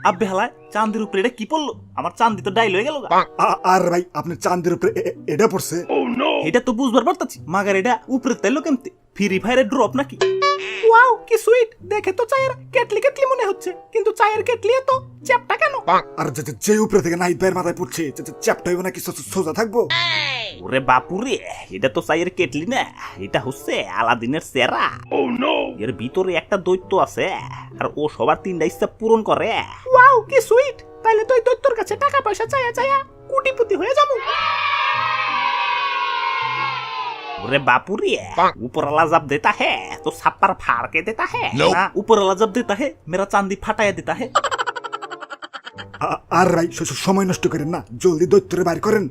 আব্বে হালায় চাঁদের উপরে এটা কি পড়লো? আমার চাঁদি তো ডাইল হয়ে গেল। আর ভাই আপনার চাঁদের উপরে এটা পড়ছে? এটা তো বুঝবার পারতাছি, মাগার এটা উপরে তাইলো কেমতে? ফ্রি ফায়ারের ড্রপ নাকি? ওয়াও কি সুইট! দেখে তো চায়ের কেটলি কেটলি মনে হচ্ছে, কিন্তু চায়ের কেটলি তো চ্যাপটা কেন? আর যে উপরে থেকে নাহিদ ভাইয়ের মাথায় পড়ছে চ্যাপটা হইব নাকি সোজা থাকবো? ওরে বাপুরে, এটা তো চায়ের কেটলি না, এটা হচ্ছে আলাদিনের সেরা। এর ভিতরে একটা দৈত্য আছে আর ও সবার 3টা ইচ্ছা পূরণ করে। ওয়াও কি সুইট! তাইলে তো এই দৈত্যর কাছে টাকা পয়সা চায়া চায়া কোটিপতি হয়ে যাবো। ওরে বাপুরে, ऊपरवाला जब देता है तो छप्पर फाड़ के देता है ना, ऊपरवाला जब देता है मेरा चांदी फटाया देता है। আর ভাই সময় নষ্ট করেন না, জলদি দৈত্যরে বাইর করেন।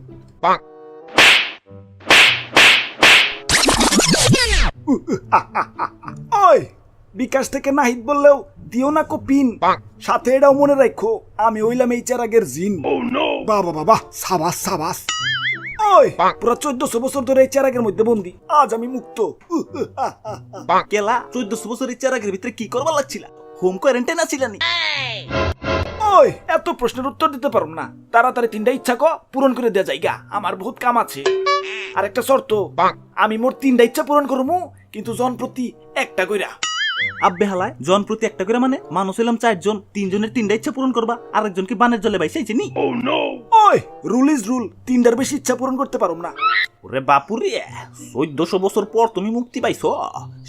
ওই বিকাশ থেকে নাহিদ বললেও দিও না কো পিন, সাথে এটাও মনে রাখো আমি হইলাম এই চেরাগের জিন। বাবা বাবা, সাবাস সাবাস। ওই পুরা 1400 বছর ধরে এই চেরাগের মধ্যে বন্দি, আজ আমি মুক্ত। কেলা 1400 বছর এই চেরাগের ভিতরে কি করবার লাগছিল? হোম কোয়ারেন্টাইন আছিলানি? ওই এত প্রশ্নের উত্তর দিতে পারুম না, তাড়াতাড়ি 3টা ইচ্ছা পূরণ করে দেয়া যাইগা, আমার বহুত কাম আছে। আর একটা শর্ত, আমি মোট 3টা ইচ্ছা পূরণ করবো, কিন্তু জন প্রতি একটা কইরা। আব্বে হালায় জন প্রতি একটা করে মানে মানুষ হইলাম 4 জন, 3 জনের 3টা ইচ্ছা পূরণ করবা, আরেকজন কি বানের জলে বাইসাইছে নি? ওই রুল ইজ রুল, 3টার বেশি ইচ্ছা পূরণ করতে পারুম না। ওরে বাপুরে, 1400 বছর পর তুমি মুক্তি পাইছো,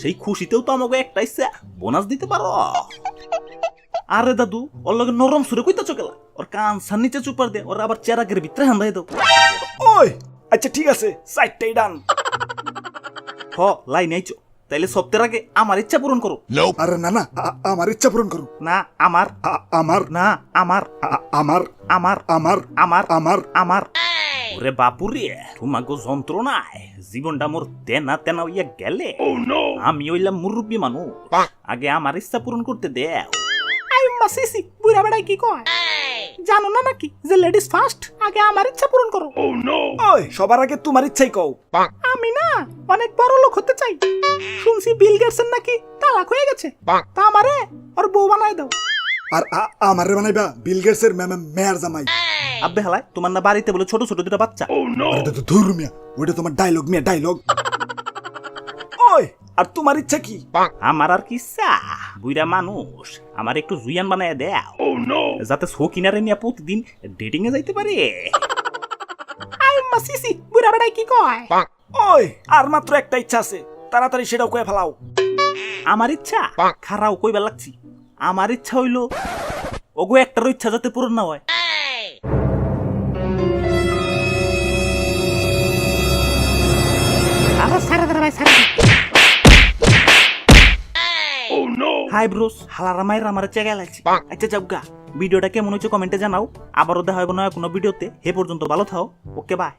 সেই খুশিতেও তো আমাকে একটা ইচ্ছা বোনাস দিতে পারো। আরে দাদু, ওর লগে নরম সুরে কইতাছো কেলা? ওর কান সান নিচে চুপার দে, ওর আবার চেরাগের ভিতরে হান্দাই দাও। ওই আচ্ছা ঠিক আছে, 4টাই ডান। হ লাইন আইছো, তাইলে সপ্তাহের আগে আমার ইচ্ছা পূরণ করো। আরে না না, আমার ইচ্ছা পূরণ করো না আমার, আমার না আমার, আমার আমার, আমার আমার, আমার আমার। ওরে বাপুরে, তোমাকে যন্ত্রণায় জীবনটা মোর তেনা তেনা হইয়া গেলে। আমি হইলাম মুরব্বী মানুষ, আগে আমার ইচ্ছা পূরণ করতে দেও। আইম্মা সিসি, বুড়া বেড়াই কি কয়? জানো না নাকি যে লেডিস ফার্স্ট, আগে আমার ইচ্ছা পূরণ করো। ওই সবার আগে তোমার ইচ্ছাই কও। আমি না অনেক বড় লোক হতে চাই, শুনছি বিল গেটসের নাকি তালাক হয়ে গেছে, তা আমারে ওর বউ বানাই দাও। আর আমারে বানাইবা বিল গেটসের মেয়ার জামাই? আব্বে হালায়, তোমার না বাড়িতে বলে ছোট ছোট দুটো বাচ্চা? ওটা তো ধুর মিয়া, ওটা তোমার ডায়লগ মিয়া, ডায়লগ। ওই আর তোমার ইচ্ছা কি? আমার আর কি ইচ্ছা, বুইরা মানুষ আমার একটু জুয়ান বানায় দেও, যাতে সকিনারে নিয়ে প্রতিদিন ডেটিং এ যাইতে পারে। আইম্মা সিসি, বুইরা বেড়াই কি কয়? ওই আর মাত্র একটা ইচ্ছা আছে, তাড়াতাড়ি সেটাও কয়ে ফেলাও। আমার ইচ্ছা খারাও কইবার লাগছি। আমার ইচ্ছা হইলো ওগো একটারও ইচ্ছা যাতে পূরণ না হয়। হাই ব্রোস, হালারা মায়ের আমার চেগা লাগছে। আচ্ছা যাবগা, ভিডিওটা কেমন হয়েছে কমেন্টে জানাও, আবারও দেখা হবে না কোনো ভিডিওতে। হে পর্যন্ত ভালো থাও, ওকে বাই।